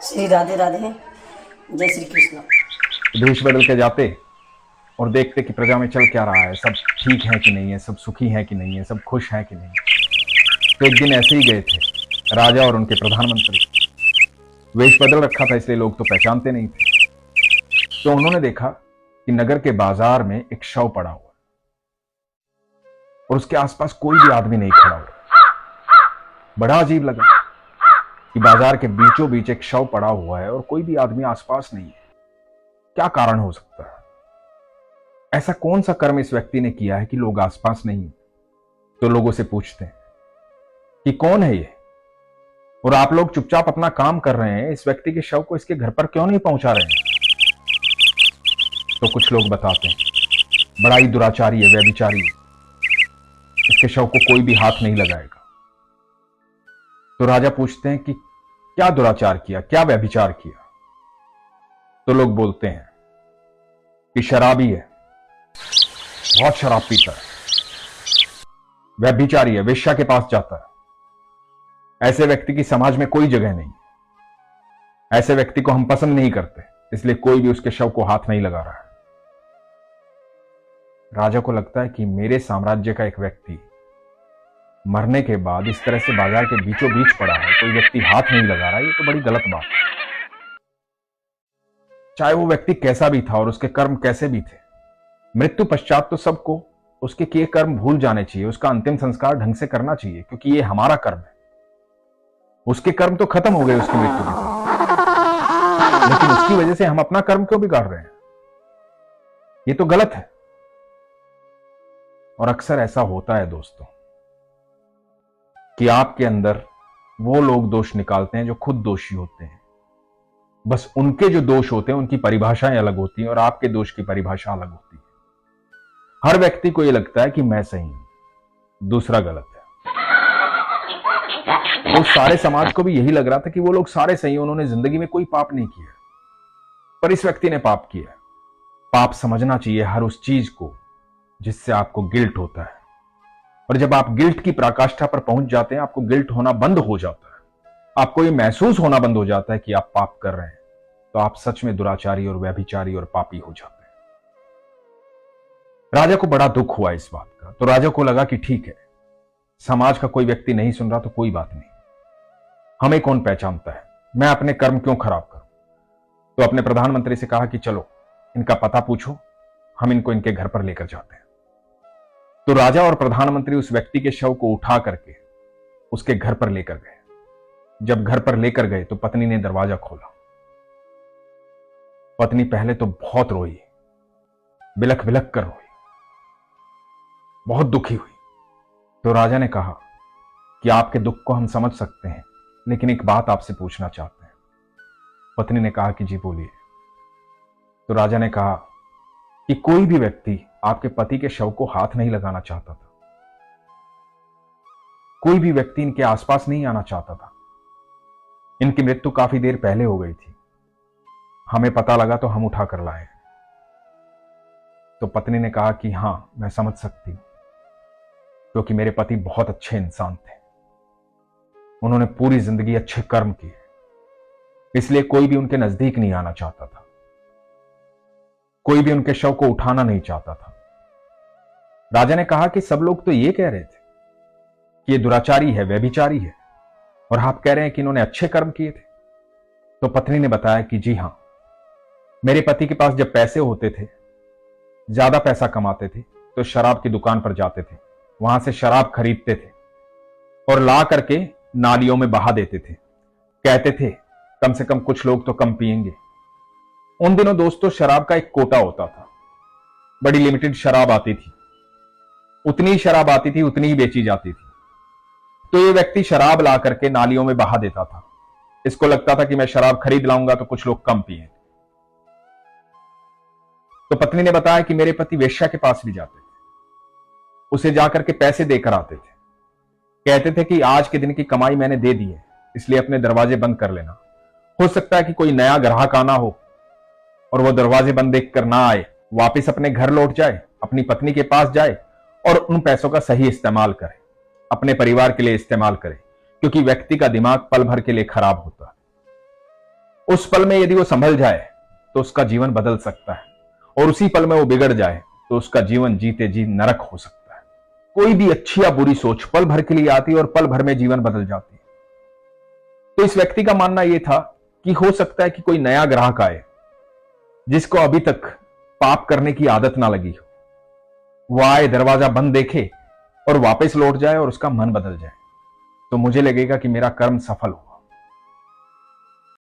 श्री राधे राधे। जय श्री कृष्ण। देश बदल के जाते और देखते कि प्रजा में चल क्या रहा है, सब ठीक है कि नहीं है, सब सुखी है कि नहीं है, सब खुश है कि नहीं। तो एक दिन ऐसे ही गए थे राजा और उनके प्रधानमंत्री। वेश बदल रखा था इसलिए लोग तो पहचानते नहीं थे। तो उन्होंने देखा कि नगर के बाजार में एक शव पड़ा हुआ और उसके आसपास कोई भी आदमी नहीं खड़ा हुआ। बड़ा अजीब लगा कि बाजार के बीचों बीच एक शव पड़ा हुआ है और कोई भी आदमी आसपास नहीं है। क्या कारण हो सकता है? ऐसा कौन सा कर्म इस व्यक्ति ने किया है कि लोग आसपास नहीं? तो लोगों से पूछते हैं कि कौन है ये, और आप लोग चुपचाप अपना काम कर रहे हैं, इस व्यक्ति के शव को इसके घर पर क्यों नहीं पहुंचा रहे हैं? तो कुछ लोग बताते हैं बड़ा ही दुराचारी है, व्यभिचारी है, इसके शव को कोई भी हाथ नहीं लगाएगा। तो राजा पूछते हैं कि क्या दुराचार किया, क्या व्यभिचार किया? तो लोग बोलते हैं कि शराबी है, बहुत शराब पीता है, व्यभिचारी है, वेश्या के पास जाता है। ऐसे व्यक्ति की समाज में कोई जगह नहीं। ऐसे व्यक्ति को हम पसंद नहीं करते, इसलिए कोई भी उसके शव को हाथ नहीं लगा रहा है। राजा को लगता है कि मेरे साम्राज्य का एक व्यक्ति मरने के बाद इस तरह से बाजार के बीचों बीच पड़ा है, कोई व्यक्ति हाथ नहीं लगा रहा, ये तो बड़ी गलत बात है। चाहे वो व्यक्ति कैसा भी था और उसके कर्म कैसे भी थे, मृत्यु पश्चात तो सबको उसके किए कर्म भूल जाने चाहिए, उसका अंतिम संस्कार ढंग से करना चाहिए, क्योंकि ये हमारा कर्म है। उसके कर्म तो खत्म हो गए उसकी मृत्यु के साथ, लेकिन उसकी वजह से हम अपना कर्म क्यों बिगाड़ रहे हैं? ये तो गलत है। और अक्सर ऐसा होता है दोस्तों कि आपके अंदर वो लोग दोष निकालते हैं जो खुद दोषी होते हैं। बस उनके जो दोष होते हैं उनकी परिभाषाएं अलग होती हैं और आपके दोष की परिभाषा अलग होती है। हर व्यक्ति को यह लगता है कि मैं सही हूं, दूसरा गलत है। तो सारे समाज को भी यही लग रहा था कि वो लोग सारे सही हैं, उन्होंने जिंदगी में कोई पाप नहीं किया। पर इस व्यक्ति ने पाप किया। पाप समझना चाहिए हर उस चीज को जिससे आपको गिल्ट होता है, और जब आप गिल्ट की पराकाष्ठा पर पहुंच जाते हैं, आपको गिल्ट होना बंद हो जाता है, आपको यह महसूस होना बंद हो जाता है कि आप पाप कर रहे हैं, तो आप सच में दुराचारी और व्यभिचारी और पापी हो जाते हैं। राजा को बड़ा दुख हुआ इस बात का। तो राजा को लगा कि ठीक है, समाज का कोई व्यक्ति नहीं सुन रहा तो कोई बात नहीं, हमें कौन पहचानता है, मैं अपने कर्म क्यों खराब करूं। तो अपने प्रधानमंत्री से कहा कि चलो इनका पता पूछो, हम इनको इनके घर पर लेकर जाते हैं। तो राजा और प्रधानमंत्री उस व्यक्ति के शव को उठा करके उसके घर पर लेकर गए। जब घर पर लेकर गए तो पत्नी ने दरवाजा खोला। पत्नी पहले तो बहुत रोई, बिलख बिलख कर रोई, बहुत दुखी हुई। तो राजा ने कहा कि आपके दुख को हम समझ सकते हैं, लेकिन एक बात आपसे पूछना चाहते हैं। पत्नी ने कहा कि जी बोलिए। तो राजा ने कहा कि कोई भी व्यक्ति आपके पति के शव को हाथ नहीं लगाना चाहता था, कोई भी व्यक्ति इनके आसपास नहीं आना चाहता था। इनकी मृत्यु काफी देर पहले हो गई थी, हमें पता लगा तो हम उठा कर लाए। तो पत्नी ने कहा कि हां, मैं समझ सकती हूं, क्योंकि मेरे पति बहुत अच्छे इंसान थे, उन्होंने पूरी जिंदगी अच्छे कर्म किए, इसलिए कोई भी उनके नजदीक नहीं आना चाहता था, कोई भी उनके शव को उठाना नहीं चाहता था। राजा ने कहा कि सब लोग तो ये कह रहे थे कि ये दुराचारी है, व्यभिचारी है, और आप कह रहे हैं कि इन्होंने अच्छे कर्म किए थे। तो पत्नी ने बताया कि जी हां, मेरे पति के पास जब पैसे होते थे, ज्यादा पैसा कमाते थे, तो शराब की दुकान पर जाते थे, वहां से शराब खरीदते थे और ला करके नालियों में बहा देते थे। कहते थे कम से कम कुछ लोग तो कम पिएंगे। उन दिनों दोस्तों शराब का एक कोटा होता था, बड़ी लिमिटेड शराब आती थी, उतनी ही शराब आती थी, उतनी ही बेची जाती थी। तो ये व्यक्ति शराब ला करके नालियों में बहा देता था। इसको लगता था कि मैं शराब खरीद लाऊंगा तो कुछ लोग कम पिए। तो पत्नी ने बताया कि मेरे पति वेश्या के पास भी जाते थे, उसे जाकर के पैसे देकर आते थे, कहते थे कि आज के दिन की कमाई मैंने दे दी है, इसलिए अपने दरवाजे बंद कर लेना। हो सकता है कि कोई नया ग्राहक आना हो और वो दरवाजे बंद देखकर ना आए, वापस अपने घर लौट जाए, अपनी पत्नी के पास जाए और उन पैसों का सही इस्तेमाल करे, अपने परिवार के लिए इस्तेमाल करे, क्योंकि व्यक्ति का दिमाग पल भर के लिए खराब होता है। उस पल में यदि वो संभल जाए तो उसका जीवन बदल सकता है, और उसी पल में वो बिगड़ जाए तो उसका जीवन जीते जी नरक हो सकता है। कोई भी अच्छी या बुरी सोच पल भर के लिए आती है और पल भर में जीवन बदल जाती है। तो इस व्यक्ति का मानना यह था कि हो सकता है कि कोई नया ग्राहक आए जिसको अभी तक पाप करने की आदत ना लगी हो, वो आए, दरवाजा बंद देखे और वापस लौट जाए और उसका मन बदल जाए, तो मुझे लगेगा कि मेरा कर्म सफल हो।